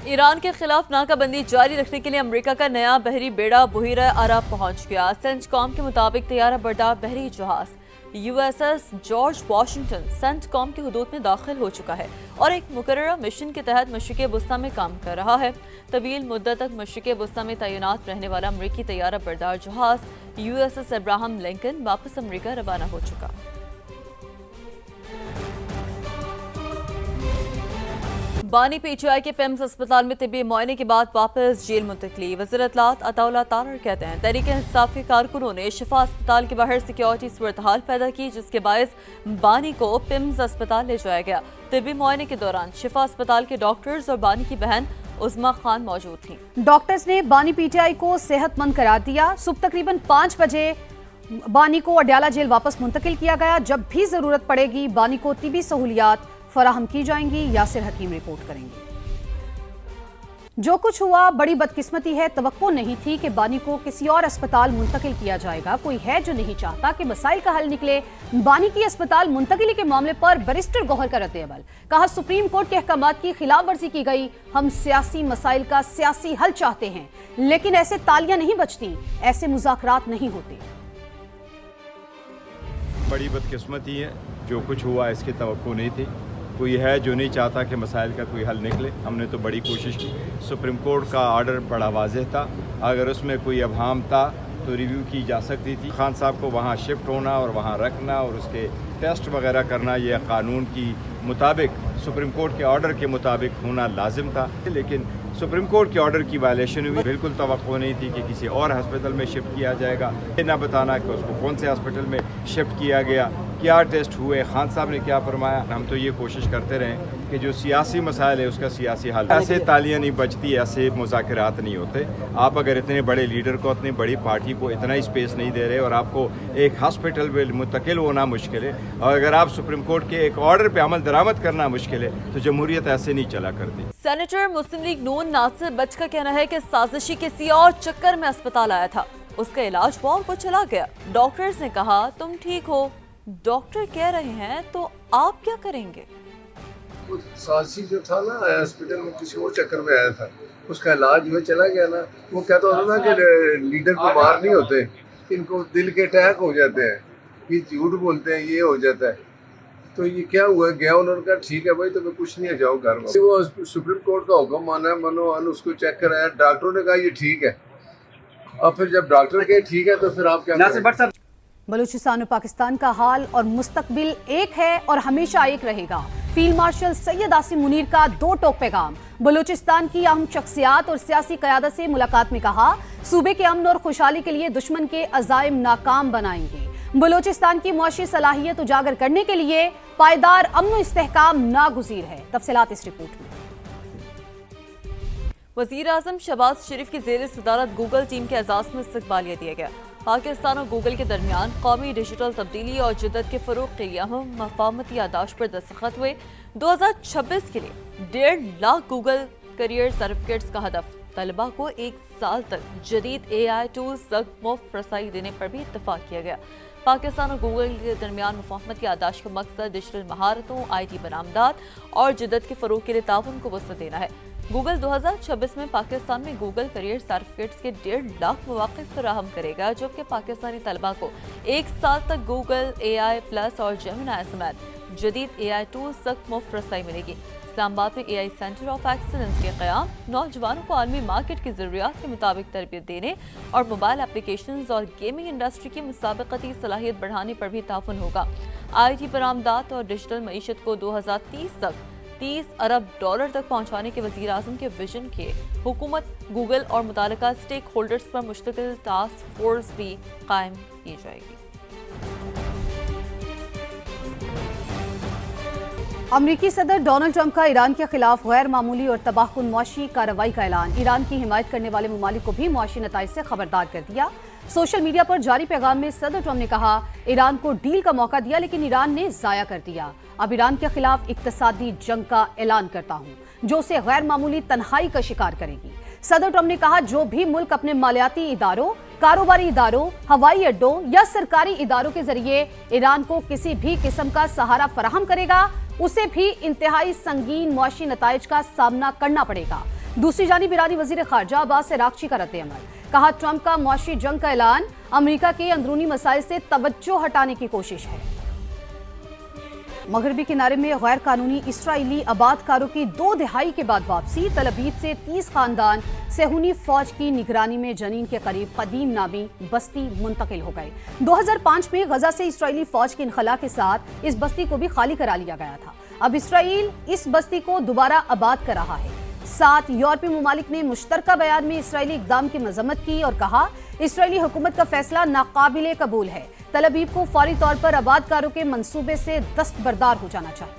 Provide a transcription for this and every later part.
Iran के खिलाफ नाकाबंदी जारी रखने के लिए अमेरिका का नया बहरी बेड़ा बुहिरा अरब पहुंच गया। सेंटकॉम के मुताबिक तैयारा बरदार बहरी जहाज USS जॉर्ज वाशिंगटन सेंटकॉम की हुदूद में दाखिल हो चुका है और एक मुकर्रर मिशन के तहत मशरिक़ वस्ता में काम कर रहा है। तवील मुद्दत तक मशरिक़ वस्ता में तैनात रहने वाला अमरीकी तैयारा बरदार जहाज USS अब्राहम लिंकन वापस अमरीका रवाना हो चुका। बानी PTI के पेम्स अस्पताल में तिब्बी मुआयने के बाद वापस जेल मुंतकली। वज़ीर इत्तलात अताउल्लाह तारर कहते हैं तहरीक इंसाफ के कारकुनों ने शिफा अस्पताल के बाहर सिक्योरिटी सूरत-हाल पैदा की, जिसके बायस बानी को पेम्स अस्पताल ले जाया गया। तिब्बी मुआयने के दौरान शिफा अस्पताल के डॉक्टर्स और बानी की बहन उज़्मा खान मौजूद थी। डॉक्टर्स ने बानी PTI को सेहतमंद करार दिया। सुबह तकरीबन 5 बजे बानी को अडयाला जेल वापस मुंतकिल किया गया। जब भी जरूरत पड़ेगी बानी को तिबी सहूलियात फराहम की जाएंगी। यासिर हकीम रिपोर्ट करेंगे। जो कुछ हुआ बड़ी बदकिस्मती है। तवक्को नहीं थी कि बानी को किसी और अस्पताल मुंतकिल किया जाएगा। कोई है जो नहीं चाहता कि मसाइल का हल निकले। बानी की अस्पताल मुंतकिली के मामले पर बैरिस्टर गौहर का रद्द-ए-अमल। कहा सुप्रीम कोर्ट के अहकामात की खिलाफ वर्जी की गई। हम सियासी मसाइल का सियासी हल चाहते हैं, लेकिन ऐसे तालियां नहीं बजती, ऐसे मुज़ाकरात नहीं होते। बड़ी बदकिस्मती है, जो कुछ हुआ इसकी तवक्को नहीं थी। कोई है जो नहीं चाहता कि मसाइल का कोई हल निकले। हमने तो बड़ी कोशिश की। सुप्रीम कोर्ट का आर्डर बड़ा वाज़ेह था, अगर उसमें कोई अबहाम था तो रिव्यू की जा सकती थी। खान साहब को वहाँ शिफ्ट होना और वहाँ रखना और उसके टेस्ट वगैरह करना, यह कानून की मुताबिक सुप्रीम कोर्ट के ऑर्डर के मुताबिक होना लाजिम था, लेकिन सुप्रीम कोर्ट के ऑर्डर की वायलेशन हुई। बिल्कुल तवक्को नहीं थी कि किसी और हॉस्पिटल में शिफ्ट किया जाएगा। ये ना बताना कि उसको कौन से हॉस्पिटल में शिफ्ट किया गया, क्या टेस्ट हुए, खान साहब ने क्या फरमाया। हम तो ये कोशिश करते रहे कि जो सियासी मसाइल है उसका सियासी हल। ऐसे तालियां नहीं बजती, ऐसे मुज़ाकरात नहीं होते। आप अगर इतने बड़े लीडर को, इतनी बड़ी पार्टी को इतना ही स्पेस नहीं दे रहे और आपको एक हॉस्पिटल में मुंतकिल होना मुश्किल है, और अगर आप सुप्रीम कोर्ट के एक ऑर्डर पे अमल दरामद करना मुश्किल है, तो जमहूरियत ऐसे नहीं चला करती। सेनेटर मुस्लिम लीग नून नासिर बट का कहना है कि साजिशी किसी और चक्कर में अस्पताल आया था, उसका इलाज हुआ और वो चला गया। डॉक्टर्स ने कहा तुम ठीक हो, डॉक्टर कह रहे हैं तो आप क्या करेंगे। साजिशी जो था ना, हॉस्पिटल में किसी और चक्कर में आया था, उसका इलाज हुआ चला गया ना। वो कहता होता था कि लीडर बीमार नहीं होते, इनको दिल के अटैक हो जाते हैं, ये झूठ बोलते हैं, ये हो जाता है। तो ये क्या हुआ, गया, उन्होंने कहा ठीक है भाई तुम्हें कुछ नहीं है, जाओ घर में। वो सुप्रीम कोर्ट का हुक्म माना, मनो उसको चेक कराया, डॉक्टरों ने कहा ये ठीक है। और फिर जब डॉक्टर कहे ठीक है तो फिर आप क्या करें। बलूचिस्तान और पाकिस्तान का हाल और मुस्तकबिल एक है और हमेशा एक रहेगा। फील्ड मार्शल सैयद आसिम मुनीर का 2 टोक पैगाम। बलूचिस्तान की अहम शख्सियात और सियासी क़यादत से मुलाकात में कहा सूबे के अमन और खुशहाली के लिए दुश्मन के अज़ाइम नाकाम बनाएंगे। बलूचिस्तान की मुआशी सलाहियत उजागर करने के लिए पायदार अमन और इस्तेहकाम नागुज़ीर है। तफसीलात इस रिपोर्ट में। वज़ीर आज़म शहबाज शरीफ की ज़ेर सदारत गूगल टीम के एजाज़ में इस्तक़बालिया दिया गया। पाकिस्तान और गूगल के दरमियान कौमी डिजिटल तब्दीली और जिद्दत के फ़रोग़ के लिए अहम मफ़ाहमती यादाश्त पर दस्तखत हुए। 2026 के लिए 1.5 लाख गूगल करियर सर्टिफिकेट्स का हदफ। तलबा को 1 साल तक जदीद AI टूल्स तक मुफ्त रसाई देने पर भी इत्तफ़ाक़ किया गया। पाकिस्तान और गूगल के दरमियान मुफ़ाहमती यादाश्त का मकसद डिजिटल महारतों, IT बरामदात और जिद्दत के फ़रोग़ के लिए ताउन को वसअत देना है। गूगल 2026 में पाकिस्तान में गूगल करियर सर्टिफिकेट्स के 1.5 लाख मौक़े फराहम करेगा, जबकि पाकिस्तानी तलबा को 1 साल तक गूगल AI प्लस और जेमिनी समेत जदीद AI टूल्स तक मुफ्त रसाई मिलेगी। इस्लामाबाद में AI सेंटर ऑफ एक्सीलेंस के क़याम नौजवानों को आलमी मार्केट की ज़रूरियात के मुताबिक तरबियत देने और मोबाइल एप्लीकेशंस और गेमिंग इंडस्ट्री की मुसाबकती सलाहियत बढ़ाने पर भी ताउन होगा। IT बरामदात और डिजिटल मईशत को 2030 तक $30 अरब तक पहुंचाने के वज़ीर आज़म के विजन के हुकूमत गूगल और मुताल्लिका स्टेक होल्डर्स पर मुश्तकिल टास्क फोर्स भी कायम की जाएगी। अमरीकी सदर डोनाल्ड ट्रंप का ईरान के खिलाफ गैर मामूली और तबाहकुन मुआशी कार्रवाई का ऐलान। ईरान की हिमायत करने वाले ममालिक को भी मुआशी नताइज से खबरदार कर दिया। सोशल मीडिया पर जारी पैगाम में सदर ट्रंप ने कहा ईरान को डील का मौका दिया, लेकिन ईरान ने ज़ाया कर दिया। अब ईरान के खिलाफ इक्तसादी जंग का ऐलान करता हूँ, जो उसे गैर मामूली तन्हाई का शिकार करेगी। सदर ट्रंप ने कहा जो भी मुल्क अपने मालियाती इदारों, कारोबारी इदारों, हवाई अड्डों या सरकारी इदारों के जरिए ईरान को किसी भी किस्म का सहारा फराहम करेगा, उसे भी इंतहाई संगीन मुआशी नताइज का सामना करना पड़ेगा। दूसरी जानिब ईरानी वजीर खारजा अब्बास अरागची का रद्द-ए-अमल, कहा ट्रंप का मुआशी जंग का ऐलान अमेरिका के अंदरूनी मसाइल से तवज्जो हटाने की कोशिश है। मगरबी किनारे में गैर कानूनी इसराइली आबादकारों की 2 दहाई के बाद वापसी, तल अबीब से 30 खानदान सेहूनी फौज की निगरानी में जनीन के करीब कदीम नामी बस्ती मुंतकिल हो गए। 2005 में गजा से इसराइली फौज के इनखला के साथ इस बस्ती को भी खाली करा लिया गया था। अब इसराइल इस बस्ती को दोबारा आबाद कर रहा है। 7 यूरोपीय ममालिक ने मुश्तरका बयान में इसराइली इक़दाम की मजम्मत की और कहा इसराइली हुकूमत का फैसला नाकाबिले कबूल है। तल अबीब को फौरी तौर पर आबादकारों के मंसूबे से दस्तबरदार हो जाना चाहिए।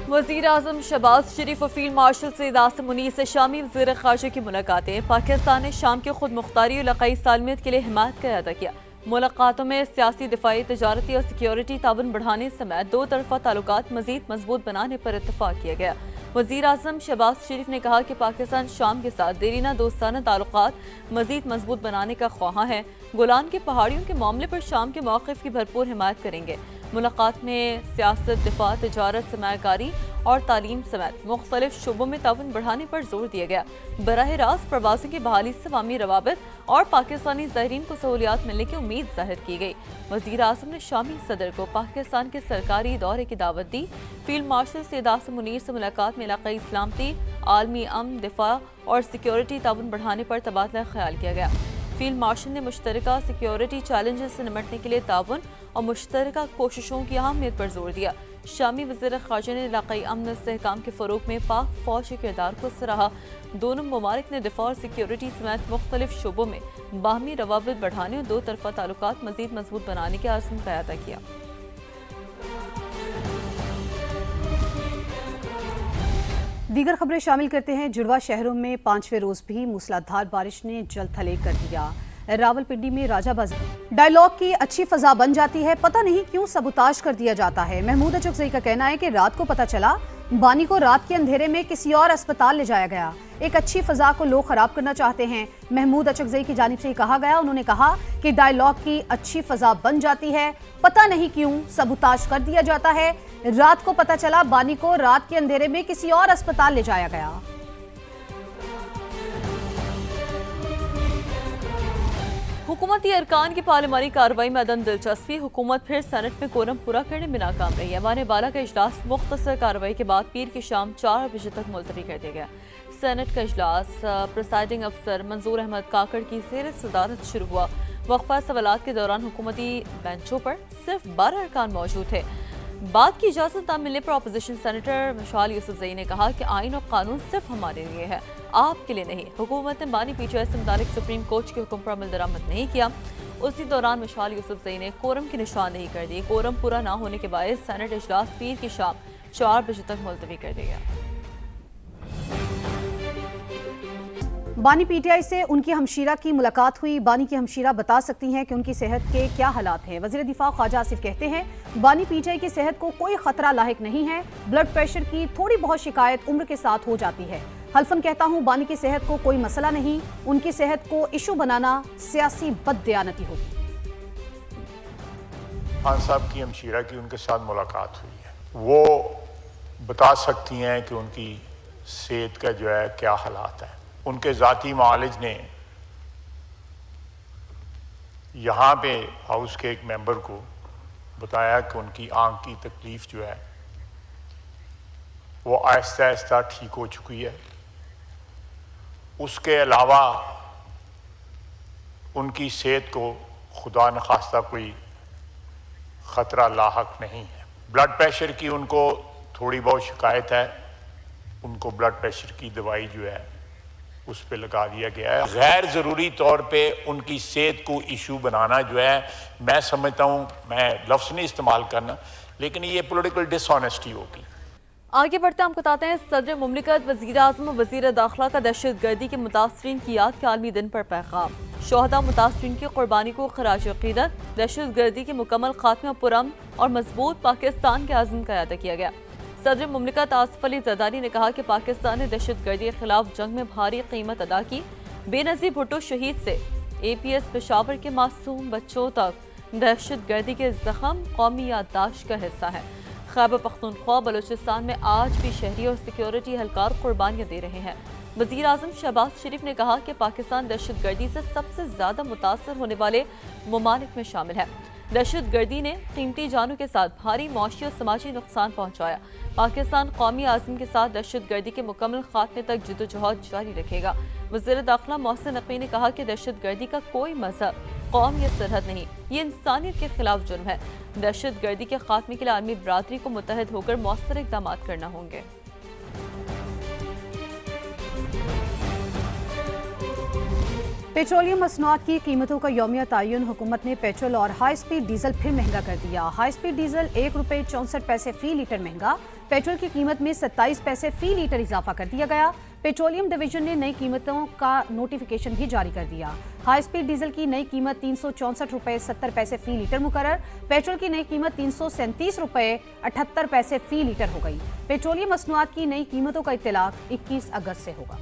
वज़ीर आज़म शहबाज शरीफ और फील्ड मार्शल सैयद आसिम मुनीर से शामी वज़ीर ख़ारजा की मुलाकातें। पाकिस्तान ने शाम की खुद मुख्तारी और इलाक़ाई सालमियत के लिए हिमायत का अदा किया। मुलाकातों में सियासी, दिफाई, तजारती और सिक्योरिटी ताउन बढ़ाने समेत 2 तरफ़ा ताल्लुकात मज़ीद मजबूत बनाने पर इत्तफ़ाक़ किया गया। वज़ीर आज़म शहबाज शरीफ ने कहा कि पाकिस्तान शाम के साथ देरीना दोस्ताना ताल्लुकात मज़ीद मजबूत बनाने का ख्वाहां है। गोलान की पहाड़ियों के मामले पर शाम के मौक़िफ़ की भरपूर हिमायत करेंगे। मुलाकात में सियासत, दिफा, तजारत, सरमायाकारी और तालीम समेत मुख्तलिफ शोबों में ताउन बढ़ाने पर जोर दिया गया। बराह रास्त प्रवासियों की बहाली से अवामी रवाबित और पाकिस्तानी ज़ायरीन को सहूलियात मिलने की उम्मीद जाहिर की गई। वज़ीर आज़म ने शामी सदर को पाकिस्तान के सरकारी दौरे की दावत दी। फील्ड मार्शल सैयद आसिम मुनीर से मुलाकात में इलाक़ाई सलामती, आलमी अमन, दिफा और सिक्योरिटी ताउन बढ़ाने पर तबादला ख्याल किया गया। फील्ड मार्शल ने मुश्तरका सिक्योरिटी चैलेंजेस से निपटने के लिए ताउन और मुश्तरका कोशिशों की अहमियत पर जोर दिया। शामी वज़ीर ख़ारजा ने इलाक़ाई अमन इस्तेहकाम के फ़रोग़ में पाक फ़ौज के किरदार को सराहा। दोनों ममालिक ने दिफा और सिक्योरिटी समेत मुख्तलिफ शोबों में बाहमी रवाबित बढ़ाने और 2 तरफ़ा ताल्लुकात मज़ीद मजबूत बनाने के आज़म का अदा किया। दीगर खबरें शामिल करते हैं। जुड़वा शहरों में 5वें रोज भी मूसलाधार बारिश ने जल थले कर दिया। रावलपिंडी में राजाबाजी डायलॉग की अच्छी फजा बन जाती है, पता नहीं क्यों सबुताज कर दिया जाता है। महमूद अचकज़ई का कहना है कि रात को पता चला बानी को रात के अंधेरे में किसी और अस्पताल ले जाया गया। एक अच्छी फजा को लोग खराब करना चाहते हैं। महमूद अचकज़ई की जानिब से कहा गया, उन्होंने कहा कि डायलॉग की अच्छी फजा बन जाती है, पता नहीं क्यों सबुताज कर दिया जाता है। रात को पता चला बानी को रात के अंधेरे में किसी और अस्पताल ले जाया गया। हुकूमती अरकान की पार्लिमानी कार्रवाई में अदम दिलचस्पी। हुकूमत फिर सेनेट में कोरम पूरा करने में नाकाम रही। ऐवान बाला का इजलास मुख्तसर कार्रवाई के बाद पीर की शाम 4 बजे तक मुलतवी कर दिया गया। सेनेट का इजलास प्रिसाइडिंग अफसर मंजूर अहमद काकड़ की ज़ेर सदारत शुरू हुआ। वक्फा सवालात के दौरान हुकूमती बेंचों पर सिर्फ 12 अरकान मौजूद थे। बात की इजाज़त न मिलने पर अपोजिशन सेनेटर मशाल यूसुफज़ई ने कहा कि आइन और कानून सिर्फ हमारे लिए है, आपके लिए नहीं। हुकूमत ने बानी पीटीआई से मुतालिक सुप्रीम कोर्ट के हुक्म पर अमल दरामद नहीं किया। उसी दौरान मशाल यूसुफज़ई ने कोरम की निशानदेही कर दी। कोरम पूरा ना होने के बायस सेनेट इजलास पीर की शाम 4 बजे तक मुलतवी कर दिया गया। बानी पीटीआई से उनकी हमशीरा की मुलाकात हुई। बानी की हमशीरा बता सकती हैं कि उनकी सेहत के क्या हालात हैं। वज़ीर दिफा ख्वाजा आसिफ कहते हैं, बानी पीटीआई की सेहत को कोई खतरा लाहिक नहीं है। ब्लड प्रेशर की थोड़ी बहुत शिकायत उम्र के साथ हो जाती है। हल्फन कहता हूँ बानी की सेहत को कोई मसला नहीं, उनकी सेहत को इशू बनाना सियासी बददयानती होगी। खान साहब की हमशीरा की उनके साथ मुलाकात हुई है, वो बता सकती हैं कि उनकी सेहत का जो है क्या हालात हैं। उनके ज़ाती मालिज ने यहाँ पे हाउस के एक मेंबर को बताया कि उनकी आँख की तकलीफ़ जो है वो आहिस्ता आहिस्ता ठीक हो चुकी है। उसके अलावा उनकी सेहत को खुदा न खास्ता कोई ख़तरा लाहक नहीं है। ब्लड प्रेशर की उनको थोड़ी बहुत शिकायत है, उनको ब्लड प्रेशर की दवाई जो है उस पे लगा दिया गया है। गैर ज़रूरी तौर पे उनकी सेहत को इशू बनाना जो है, मैं समझता हूँ, मैं लफ्ज़ नहीं इस्तेमाल करना, लेकिन ये पॉलिटिकल डिसऑनेस्टी होगी। आगे बढ़ते हम बताते हैं, सदर मुमलिकत वज़ीर आज़म वज़ीर दाखिला का दहशत गर्दी के मुतासरीन की याद के आलमी दिन पर पैगाम। शोहदा मुतासरीन की कुर्बानी को खराज अक़ीदत, दहशत गर्दी के मुकम्मल खात्मे, पुरअमन और मजबूत पाकिस्तान के आज़म का अदा किया गया। सदर मुमलिकत आसिफ अली ज़रदारी ने कहा कि पाकिस्तान ने दहशत गर्दी के खिलाफ जंग में भारी कीमत अदा की। बेनज़ीर भुट्टो शहीद से APS पेशावर के मासूम बच्चों तक दहशत गर्दी के ज़ख्म कौमी याददाश्त का हिस्सा है। खैबर पख्तूनख्वा बलूचिस्तान में आज भी शहरी और सिक्योरिटी एहलकार कुर्बानियां दे रहे हैं। वज़ीर आज़म शहबाज शरीफ ने कहा कि पाकिस्तान दहशतगर्दी से सबसे ज़्यादा मुतासर होने वाले ममालिक में शामिल है। दहशतगर्दी ने कीमती जानों के साथ भारी मौशी और समाजी नुकसान पहुँचाया। पाकिस्तान कौमी आज़म के साथ दहशतगर्दी के मुकम्मल खात्मे तक जद्दोजहद जारी रखेगा। वज़ीर दाखिला मोहसिन नकवी ने कहा कि दहशतगर्दी का कोई मजहब, कौम या सरहद नहीं, ये इंसानियत के खिलाफ जुर्म है। दहशतगर्दी के खात्मे के लिए आलमी बरादरी को मुत्तहद होकर मौसर इक़दाम करना होंगे। पेट्रोलियम मसनूआत की कीमतों का यौमिया तयन हुकूमत ने पेट्रोल और हाई स्पीड डीजल फिर महंगा कर दिया। हाई स्पीड डीजल ₹1.64 फी लीटर महंगा, पेट्रोल की कीमत में 27 पैसे फी लीटर इजाफा कर दिया गया। पेट्रोलियम डिवीजन ने नई कीमतों का नोटिफिकेशन भी जारी कर दिया। हाई स्पीड डीजल की नई कीमत ₹364.70 फी लीटर मुकर्रर, पेट्रोल की नई कीमत ₹337.78 फी लीटर हो गई। पेट्रोलियम मसनूआत की नई कीमतों का इत्तलाक 21 अगस्त से होगा।